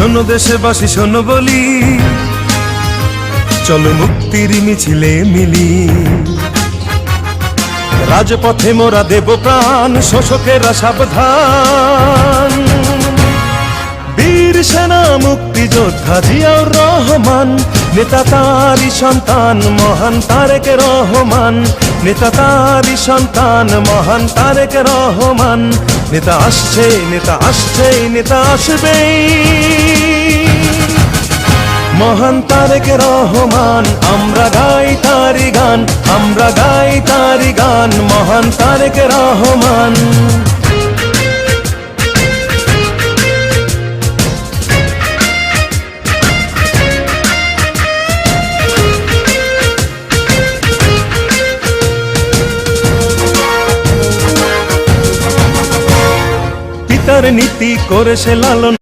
শোনো দেশবাসী শোনো বলি, চলো মুক্তির মিছিলে মিলি। রাজপথে মোরা দেব প্রাণ, শোষকেরা সাবধান। বীর সেনা মুক্তিযোদ্ধা জিয়াউর রহমান, নেতা তারই সন্তান মহান তারেক রহমান। নেতা তারই সন্তান মহান তারেক রহমান। নেতা আসছে, নেতা আসছে, নেতা আসবেই। মহান তারেক রহমান, আমরা গাই তারি গান, আমরা গাই তারি গান। মহান তারেক রহমান। পিতার নীতি করে সে লালন